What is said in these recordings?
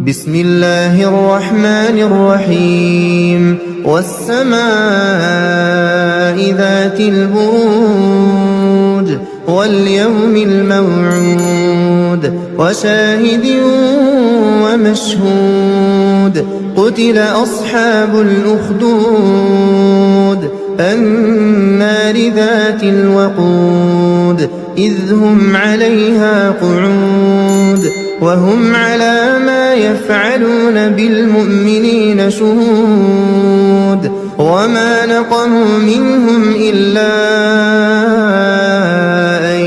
بسم الله الرحمن الرحيم والسماء ذات البروج واليوم الموعود وشاهد ومشهود قتل أصحاب الأخدود النار ذات الوقود إذ هم عليها قعود وهم على ما يفعلون بالمؤمنين شهود وما نقموا منهم إلا أن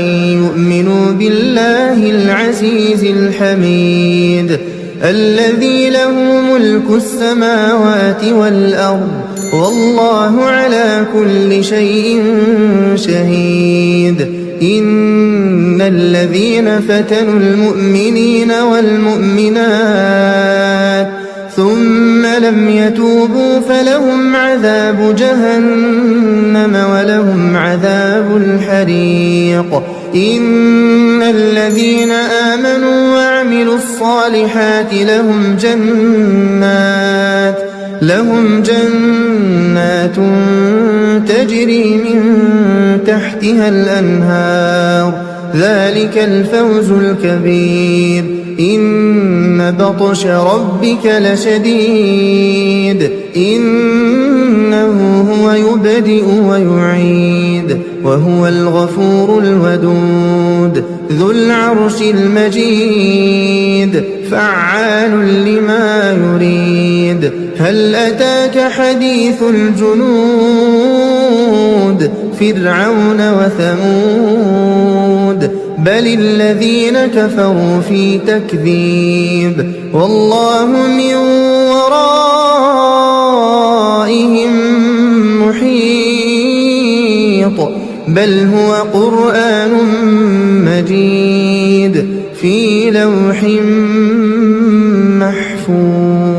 يؤمنوا بالله العزيز الحميد الذي له ملك السماوات والأرض والله على كل شيء شهيد إن الذين فتنوا المؤمنين والمؤمنات ثم لم يتوبوا فلهم عذاب جهنم ولهم عذاب الحريق إن الذين آمنوا وعملوا الصالحات لهم جنات تجري من تحتها الأنهار ذلك الفوز الكبير إن بطش ربك لشديد إنه هو يبدئ ويعيد وهو الغفور الودود ذو العرش المجيد فعال لما يريد هل أتاك حديث الجنود فرعون وثمود بل الذين كفروا في تكذيب والله من ورائهم محيط بل هو قرآن مجيد في لوح محفوظ.